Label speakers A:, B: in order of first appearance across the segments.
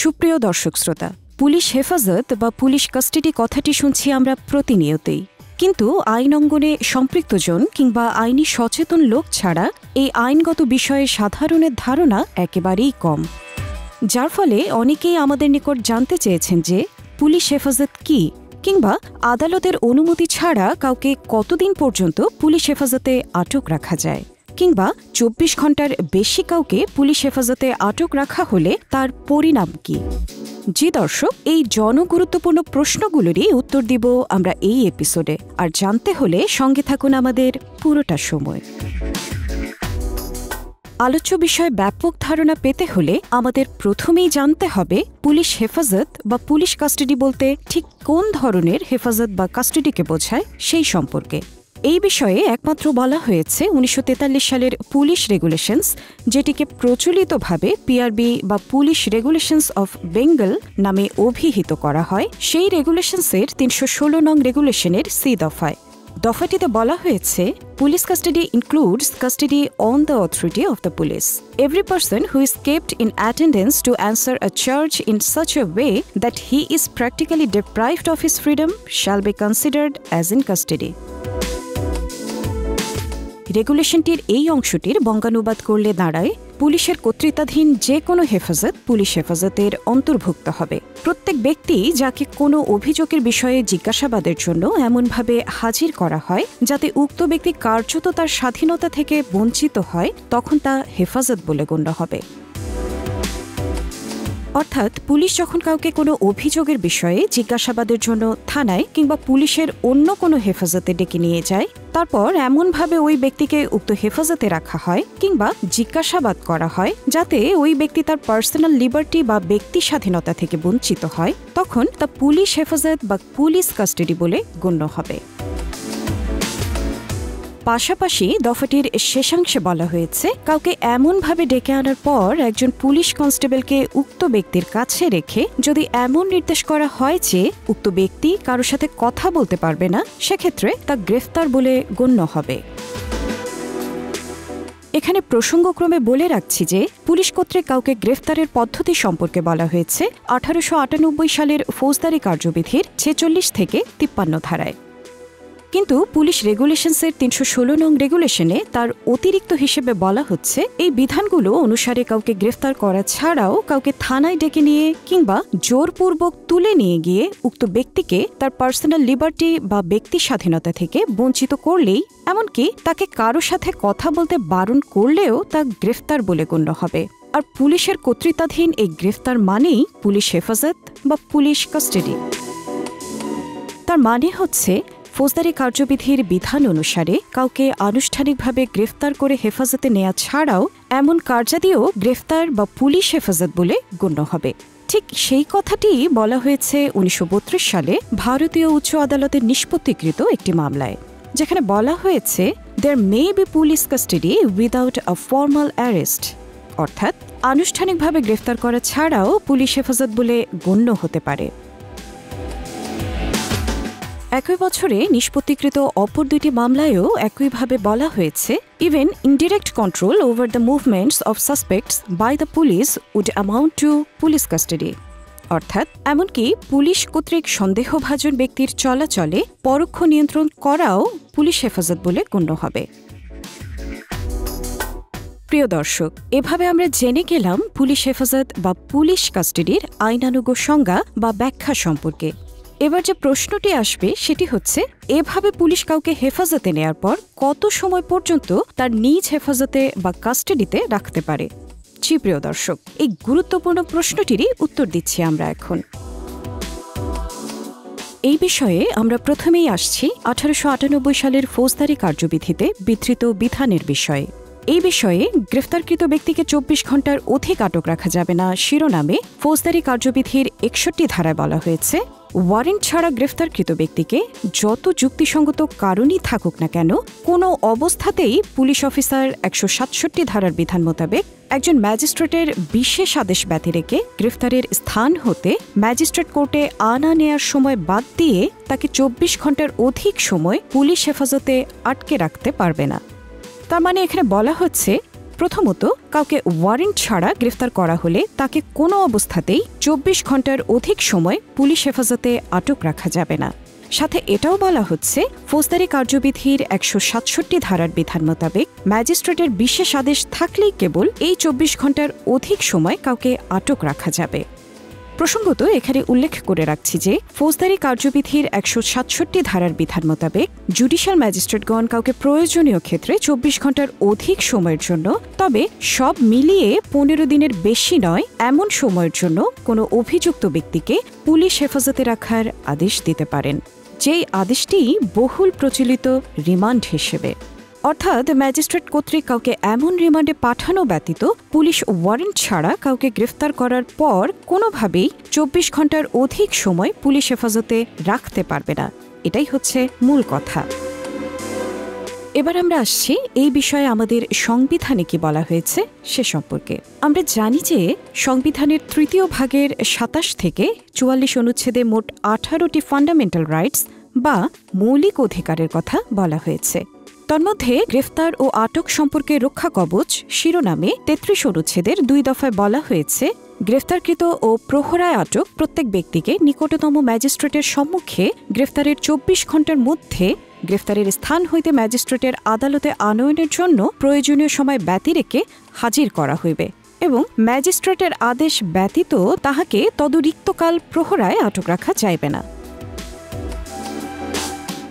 A: সুপ্রিয় দর্শক শ্রোতা, পুলিশ হেফাজত বা পুলিশ কাস্টাডি কথাটি শুনছি আমরা প্রতিনিয়তই, কিন্তু আইন অঙ্গনে সম্পৃক্তজন কিংবা আইনি সচেতন লোক ছাড়া এই আইনগত বিষয়ে সাধারণের ধারণা একেবারেই কম, যার ফলে অনেকেই আমাদের নিকট জানতে চেয়েছেন যে পুলিশ হেফাজত কি, কিংবা আদালতের অনুমতি ছাড়া কাউকে কতদিন পর্যন্ত পুলিশ হেফাজতে আটক রাখা যায়, কিংবা ২৪ ঘন্টার বেশি কাউকে পুলিশ হেফাজতে আটক রাখা হলে তার পরিণাম কি। জি দর্শক, এই জনগুরুত্বপূর্ণ প্রশ্নগুলোরই উত্তর দিব আমরা এই এপিসোডে, আর জানতে হলে সঙ্গে থাকুন আমাদের পুরোটা সময়। আলোচ্য বিষয়ে ব্যাপক ধারণা পেতে হলে আমাদের প্রথমেই জানতে হবে পুলিশ হেফাজত বা পুলিশ কাস্টাডি বলতে ঠিক কোন ধরনের হেফাজত বা কাস্টাডিকে বোঝায় সেই সম্পর্কে। এই বিষয়ে একমাত্র বলা হয়েছে ১৯৪৩ সালের পুলিশ রেগুলেশনস, যেটিকে প্রচলিতভাবে পিআরবি বা পুলিশ রেগুলেশনস অফ বেঙ্গল নামে অভিহিত করা হয়। সেই রেগুলেশনসের ৩১৬ নং রেগুলেশনের সি দফায়। দফাটিতে বলা হয়েছে, police custody includes custody on the authority of the police. Every person who is kept in attendance to answer a charge in such a way that he is practically deprived of his freedom shall be considered as in custody. রেগুলেশনটির এই অংশটির বঙ্গানুবাদ করলে দাঁড়ায়, পুলিশের কর্তৃত্বাধীন যে কোনো হেফাজত police হেফাজতের অন্তর্ভুক্ত হবে। প্রত্যেক ব্যক্তি যাকে কোনো অভিযোগের বিষয়ে জিজ্ঞাসাবাদের জন্য এমনভাবে হাজির করা হয় যাতে উক্ত ব্যক্তি কার্যত তার স্বাধীনতা থেকে বঞ্চিত হয়, তখন তা হেফাজত বলে গণ্য হবে। অর্থাৎ পুলিশ যখন কাউকে কোনো অভিযোগের বিষয়ে জিজ্ঞাসাবাদের জন্য থানায় কিংবা পুলিশের অন্য কোনো হেফাজতে ডেকে নিয়ে যায়, তারপর এমনভাবে ওই ব্যক্তিকে উক্ত হেফাজতে রাখা হয় কিংবা জিজ্ঞাসাবাদ করা হয় যাতে ওই ব্যক্তি তার পার্সোনাল লিবার্টি বা ব্যক্তি স্বাধীনতা থেকে বঞ্চিত হয়, তখন তা পুলিশ হেফাজত বা পুলিশ কাস্টাডি বলে গণ্য হবে। পাশাপাশি দফাটির শেষাংশে বলা হয়েছে, কাউকে এমনভাবে ডেকে আনার পর একজন পুলিশ কনস্টেবলকে উক্ত ব্যক্তির কাছে রেখে যদি এমন নির্দেশ করা হয় যে উক্ত ব্যক্তি কারোর সাথে কথা বলতে পারবে না, সেক্ষেত্রে তা গ্রেফতার বলে গণ্য হবে। এখানে প্রসঙ্গক্রমে বলে রাখছি যে পুলিশ কর্তৃক কাউকে গ্রেফতারের পদ্ধতি সম্পর্কে বলা হয়েছে ১৮৯৮ সালের ফৌজদারি কার্যবিধির ৪৬ থেকে ৫৩ ধারায়। কিন্তু পুলিশ রেগুলেশনসের ৩১৬ নং রেগুলেশনে তার অতিরিক্ত হিসেবে বলা হচ্ছে, এই বিধানগুলো অনুসারে কাউকে গ্রেফতার করা ছাড়াও কাউকে থানায় ডেকে নিয়ে কিংবা জোরপূর্বক তুলে নিয়ে গিয়ে উক্ত ব্যক্তিকে তার পার্সোনাল লিবার্টি বা ব্যক্তি স্বাধীনতা থেকে বঞ্চিত করলেই, এমনকি তাকে কারো সাথে কথা বলতে বারণ করলেও তা গ্রেফতার বলে গণ্য হবে। আর পুলিশের কর্তৃত্বাধীন এই গ্রেফতার মানেই পুলিশ হেফাজত বা পুলিশ কাস্টাডি। তার মানে হচ্ছে, ফৌজদারি কার্যবিধির বিধান অনুসারে কাউকে আনুষ্ঠানিকভাবে গ্রেফতার করে হেফাজতে নেওয়া ছাড়াও এমন কার্যাদিও গ্রেফতার বা পুলিশ হেফাজত বলে গণ্য হবে। ঠিক সেই কথাটি বলা হয়েছে ১৯৩২ সালে ভারতীয় উচ্চ আদালতের নিষ্পত্তিকৃত একটি মামলায়, যেখানে বলা হয়েছে, there may be police custody without a formal arrest, অর্থাৎ আনুষ্ঠানিকভাবে গ্রেফতার করা ছাড়াও পুলিশ হেফাজত বলে গণ্য হতে পারে। একই বছরে নিষ্পত্তিকৃত অপর দুটি মামলায়ও একইভাবে বলা হয়েছে, even indirect control over the movements of suspects by the police would amount to police custody, অর্থাৎ এমনকি পুলিশ কর্তৃক সন্দেহভাজন ব্যক্তির চলাচলে পরোক্ষ নিয়ন্ত্রণ করাও পুলিশ হেফাজত বলে গণ্য হবে। প্রিয় দর্শক, এভাবে আমরা জেনে গেলাম পুলিশ হেফাজত বা পুলিশ কাস্টাডির আইনানুগ সংজ্ঞা বা ব্যাখ্যা সম্পর্কে। এবার যে প্রশ্নটি আসবে সেটি হচ্ছে, এভাবে পুলিশ কাউকে হেফাজতে নেয়ার পর কত সময় পর্যন্ত তার নিজ হেফাজতে বা কাস্টাডিতে রাখতে পারে। জি প্রিয় দর্শক, এই গুরুত্বপূর্ণ প্রশ্নটিরই উত্তর দিচ্ছি আমরা এখন। এই বিষয়ে আমরা প্রথমেই আসছি ১৮৯৮ সালের ফৌজদারি কার্যবিধিতে বিধৃত বিধানের বিষয়ে। এই বিষয়ে গ্রেফতারকৃত ব্যক্তিকে ২৪ ঘন্টার অধিক আটক রাখা যাবে না শিরোনামে ফৌজদারি কার্যবিধির ৬১ ধারায় বলা হয়েছে, ওয়ারেন্ট ছাড়া গ্রেফতারকৃত ব্যক্তিকে যত যুক্তিসঙ্গত কারণই থাকুক না কেন, কোনো অবস্থাতেই পুলিশ অফিসার ১৬৭ ধারার বিধান মোতাবেক একজন ম্যাজিস্ট্রেটের বিশেষ আদেশ ব্যতি রেখে গ্রেফতারের স্থান হতে ম্যাজিস্ট্রেট কোর্টে আনা নেয়ার সময় বাদ দিয়ে তাকে ২৪ ঘন্টার অধিক সময় পুলিশ হেফাজতে আটকে রাখতে পারবে না। তার মানে এখানে বলা হচ্ছে, প্রথমত, কাউকে ওয়ারেন্ট ছাড়া গ্রেফতার করা হলে তাকে কোনো অবস্থাতেই ২৪ ঘণ্টার অধিক সময় পুলিশ হেফাজতে আটক রাখা যাবে না। সাথে এটাও বলা হচ্ছে, ফৌজদারি কার্যবিধির ১৬৭ ধারার বিধান মোতাবেক ম্যাজিস্ট্রেটের বিশেষ আদেশ থাকলেই কেবল এই ২৪ ঘণ্টার অধিক সময় কাউকে আটক রাখা যাবে। প্রসঙ্গত এখানে উল্লেখ করে রাখছি যে ফৌজদারি কার্যবিধির ১৬৭ ধারার বিধান মোতাবেক জুডিশিয়াল ম্যাজিস্ট্রেটগণ কাউকে প্রয়োজনীয় ক্ষেত্রে ২৪ ঘণ্টার অধিক সময়ের জন্য, তবে সব মিলিয়ে ১৫ দিনের বেশি নয় এমন সময়ের জন্য কোনো অভিযুক্ত ব্যক্তিকে পুলিশ হেফাজতে রাখার আদেশ দিতে পারেন, যেই আদেশটি বহুল প্রচলিত রিমান্ড হিসেবে। অর্থাৎ ম্যাজিস্ট্রেট কর্তৃক কাউকে এমন রিমান্ডে পাঠানো ব্যতীত পুলিশ ওয়ারেন্ট ছাড়া কাউকে গ্রেফতার করার পর কোনোভাবেই ২৪ ঘণ্টার অধিক সময় পুলিশ হেফাজতে রাখতে পারবে না। এটাই হচ্ছে মূল কথা। এবার আমরা আসছি এই বিষয়ে আমাদের সংবিধানে কি বলা হয়েছে সে সম্পর্কে। আমরা জানি যে সংবিধানের ৩য় ভাগের ২৭ থেকে ৪৪ অনুচ্ছেদে মোট ১৮টি ফান্ডামেন্টাল রাইটস বা মৌলিক অধিকারের কথা বলা হয়েছে। তন্মধ্যে গ্রেফতার ও আটক সম্পর্কে রক্ষা কবচ শিরোনামে ৩৩ অনুচ্ছেদের ২ দফায় বলা হয়েছে, গ্রেফতারকৃত ও প্রহরায় আটক প্রত্যেক ব্যক্তিকে নিকটতম ম্যাজিস্ট্রেটের সম্মুখে গ্রেফতারের ২৪ ঘণ্টার মধ্যে গ্রেফতারের স্থান হইতে ম্যাজিস্ট্রেটের আদালতে আনয়নের জন্য প্রয়োজনীয় সময় ব্যতি রেখে হাজির করা হইবে এবং ম্যাজিস্ট্রেটের আদেশ ব্যতীত তাহাকে তদরিক্তকাল প্রহরায় আটক রাখা যাইবে না।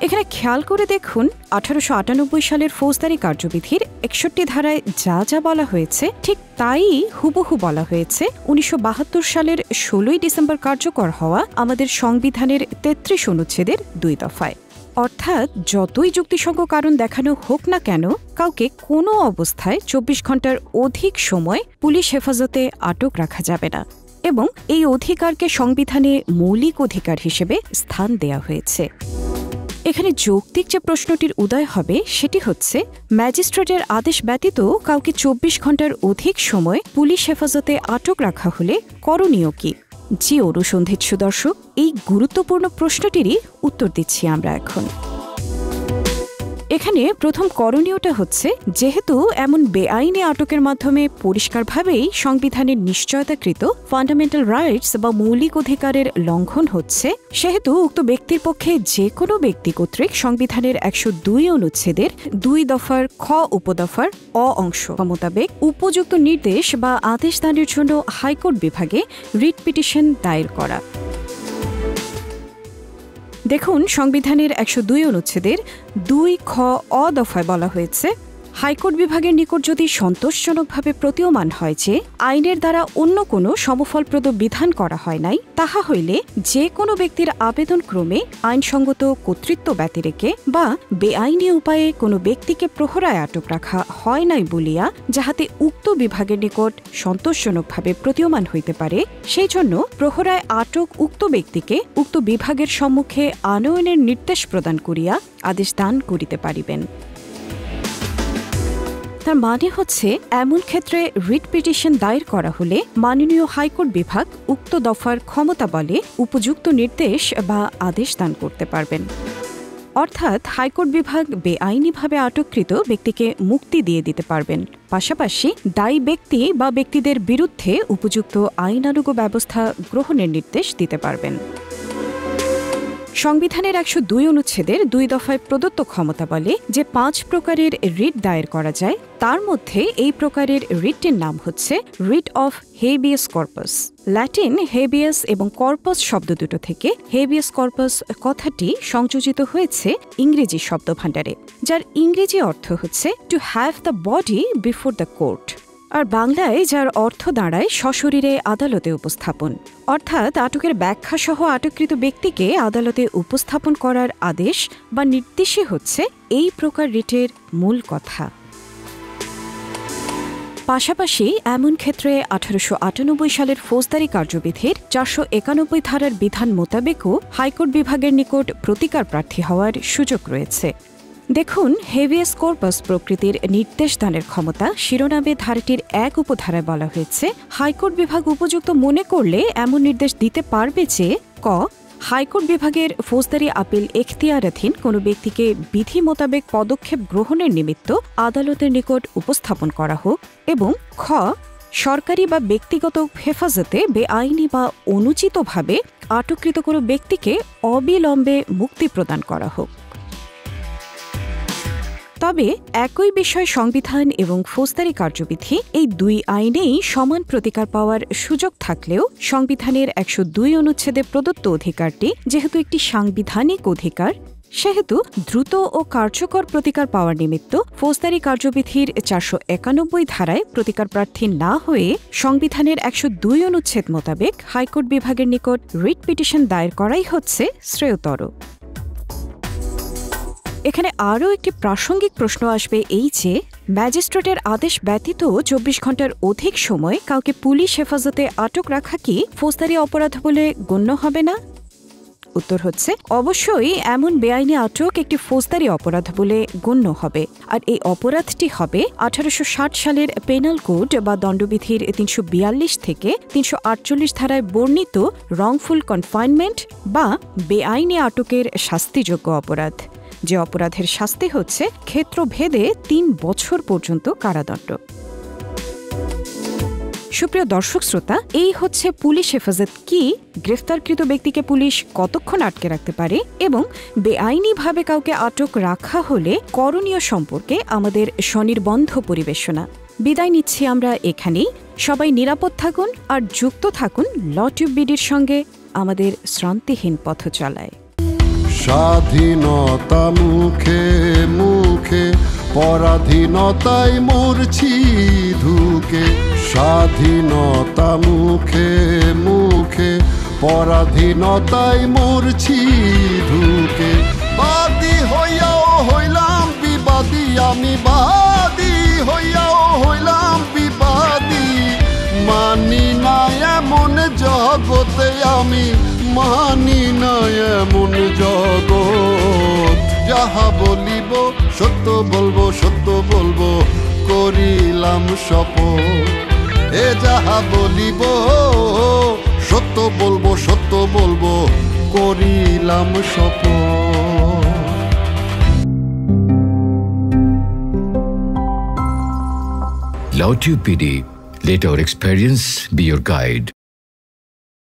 A: এখানে খেয়াল করে দেখুন, ১৮৯৮ সালের ফৌজদারি কার্যবিধির ৬১ ধারায় যা যা বলা হয়েছে ঠিক তাই হুবহু বলা হয়েছে ১৯৭২ সালের ১৬ই ডিসেম্বর কার্যকর হওয়া আমাদের সংবিধানের ৩৩ অনুচ্ছেদের ২ দফায়। অর্থাৎ যতই যুক্তিসঙ্গ কারণ দেখানো হোক না কেন, কাউকে কোনো অবস্থায় ২৪ ঘণ্টার অধিক সময় পুলিশ হেফাজতে আটক রাখা যাবে না এবং এই অধিকারকে সংবিধানে মৌলিক অধিকার হিসেবে স্থান দেয়া হয়েছে। এখানে যৌক্তিক যে প্রশ্নটির উদয় হবে সেটি হচ্ছে, ম্যাজিস্ট্রেটের আদেশ ব্যতীত কাউকে ২৪ ঘণ্টার অধিক সময় পুলিশ হেফাজতে আটক রাখা হলে করণীয় কি? জি অনুসন্ধিৎসু দর্শক, এই গুরুত্বপূর্ণ প্রশ্নটিরই উত্তর দিচ্ছি আমরা এখন। এখানে প্রথম করণীয়টা হচ্ছে, যেহেতু এমন বেআইনি আটকের মাধ্যমে পরিষ্কারভাবেই সংবিধানের নিশ্চয়তাকৃত ফান্ডামেন্টাল রাইটস বা মৌলিক অধিকারের লঙ্ঘন হচ্ছে, সেহেতু উক্ত ব্যক্তির পক্ষে যে কোনো ব্যক্তি কর্তৃক সংবিধানের ১০২ অনুচ্ছেদের ২ দফার খ উপদফার অ অংশ মোতাবেক উপযুক্ত নির্দেশ বা আদেশ দানের জন্য হাইকোর্ট বিভাগে রিট পিটিশন দায়ের করা। দেখুন, সংবিধানের ১০২ অনুচ্ছেদের ২ খ অ দফায় বলা হয়েছে, হাইকোর্ট বিভাগের নিকট যদি সন্তোষজনকভাবে প্রতীয়মান হয় যে আইনের দ্বারা অন্য কোনো সমফলপ্রদ বিধান করা হয় নাই, তাহা হইলে যে কোনো ব্যক্তির আবেদন ক্রমে আইনসঙ্গত কর্তৃত্ব ব্যতিরেকে বা বেআইনি উপায়ে কোনো ব্যক্তিকে প্রহরায় আটক রাখা হয় নাই বলিয়া যাহাতে উক্ত বিভাগের নিকট সন্তোষজনকভাবে প্রতীয়মান হইতে পারে, সেই জন্য প্রহরায় আটক উক্ত ব্যক্তিকে উক্ত বিভাগের সম্মুখে আনয়নের নির্দেশ প্রদান করিয়া আদেশ দান করিতে পারিবেন। তার মানে হচ্ছে, এমন ক্ষেত্রে রিট পিটিশন দায়ের করা হলে মাননীয় হাইকোর্ট বিভাগ উক্ত দফার ক্ষমতা বলে উপযুক্ত নির্দেশ বা আদেশ দান করতে পারবেন। অর্থাৎ হাইকোর্ট বিভাগ বেআইনিভাবে আটককৃত ব্যক্তিকে মুক্তি দিয়ে দিতে পারবেন, পাশাপাশি দায়ী ব্যক্তি বা ব্যক্তিদের বিরুদ্ধে উপযুক্ত আইনানুগ ব্যবস্থা গ্রহণের নির্দেশ দিতে পারবেন। সংবিধানের ১০২ অনুচ্ছেদের ২ দফায় প্রদত্ত ক্ষমতা বলে যে ৫ প্রকারের রিট দায়ের করা যায়, তার মধ্যে এই প্রকারের রিটের নাম হচ্ছে writ of habeas corpus. Latin habeas এবং কর্পাস শব্দ দুটো থেকে হেবিয়াস কর্পাস কথাটি সংযোজিত হয়েছে ইংরেজি শব্দভাণ্ডারে, যার ইংরেজি অর্থ হচ্ছে to have the body before the court, আর বাংলায় যার অর্থ দাঁড়ায় সশরীরে আদালতে উপস্থাপন। অর্থাৎ আটকের ব্যাখ্যা সহ আটককৃত ব্যক্তিকে আদালতে উপস্থাপন করার আদেশ বা নির্দেশই হচ্ছে এই প্রকার রিটের মূল কথা। পাশাপাশি এমন ক্ষেত্রে ১৮৯৮ সালের ফৌজদারি কার্যবিধির ৪৯১ ধারার বিধান মোতাবেকও হাইকোর্ট বিভাগের নিকট প্রতিকার প্রার্থী হওয়ার সুযোগ রয়েছে। দেখুন, হেভিয়াস কর্পাস প্রকৃতির নির্দেশ দানের ক্ষমতা শিরোনামে ধারাটির ১ উপধারায় বলা হয়েছে, হাইকোর্ট বিভাগ উপযুক্ত মনে করলে এমন নির্দেশ দিতে পারবে যে ক হাইকোর্ট বিভাগের ফৌজদারি আপিল এখতিয়ারাধীন কোনো ব্যক্তিকে বিধি মোতাবেক পদক্ষেপ গ্রহণের নিমিত্ত আদালতের নিকট উপস্থাপন করা হোক, এবং খ সরকারি বা ব্যক্তিগত হেফাজতে বেআইনি বা অনুচিতভাবে আটককৃত কোনো ব্যক্তিকে অবিলম্বে মুক্তি প্রদান করা হোক। তবে একই বিষয় সংবিধান এবং ফৌজদারি কার্যবিধি এই দুই আইনেই সমান প্রতিকার পাওয়ার সুযোগ থাকলেও সংবিধানের ১০২ অনুচ্ছেদে প্রদত্ত অধিকারটি যেহেতু একটি সাংবিধানিক অধিকার, সেহেতু দ্রুত ও কার্যকর প্রতিকার পাওয়ার নিমিত্ত ফৌজদারি কার্যবিধির ৪৯১ ধারায় প্রতিকার প্রার্থী না হয়ে সংবিধানের ১০২ অনুচ্ছেদ মোতাবেক হাইকোর্ট বিভাগের নিকট রিট পিটিশন দায়ের করাই হচ্ছে শ্রেয়তর। এখানে আরও একটি প্রাসঙ্গিক প্রশ্ন আসবে, এই যে ম্যাজিস্ট্রেটের আদেশ ব্যতীত ২৪ ঘণ্টার অধিক সময় কাউকে পুলিশ হেফাজতে আটক রাখা কি ফৌজদারি অপরাধ বলে গণ্য হবে না? উত্তর হচ্ছে অবশ্যই এমন বেআইনি আটক একটি ফৌজদারি অপরাধ বলে গণ্য হবে, আর এই অপরাধটি হবে ১৮৬০ সালের পেনাল কোড বা দণ্ডবিধির ৩৪২ থেকে ৩৪৮ ধারায় বর্ণিত রংফুল কনফাইনমেন্ট বা বেআইনি আটকের শাস্তিযোগ্য অপরাধ, যে অপরাধের শাস্তি হচ্ছে ক্ষেত্রভেদে ৩ বছর পর্যন্ত কারাদণ্ড। সুপ্রিয় দর্শক শ্রোতা, এই হচ্ছে পুলিশ হেফাজত কি, গ্রেফতারকৃত ব্যক্তিকে পুলিশ কতক্ষণ আটকে রাখতে পারে এবং বেআইনিভাবে কাউকে আটক রাখা হলে করণীয় সম্পর্কে আমাদের স্বনির্বন্ধ পরিবেশনা। বিদায় নিচ্ছি আমরা এখানেই। সবাই নিরাপদ থাকুন আর যুক্ত থাকুন লটিউব বিডির সঙ্গে আমাদের শ্রান্তিহীন পথ চলায়।
B: স্বাধীনতা মুখে মুখে পরাধীনতায় মরছি ধুকে, স্বাধীনতা মুখে মুখে পরাধীনতায় মরছি ধুকে। বাদী হইয়াও হইলাম বিবাদী, আমি বাদী হইয়াও হইলাম বিবাদী। মানি না এমন জগতে আমি, মানি না এমন জগৎ। যাহা বলিব সত্য বলবো, সত্য বলবো করিলাম শপথ। এ যাহা বলিব সত্য বলবো, সত্য বলবো করিলাম শপথ।
C: LawTube PD, let our experience be your guide.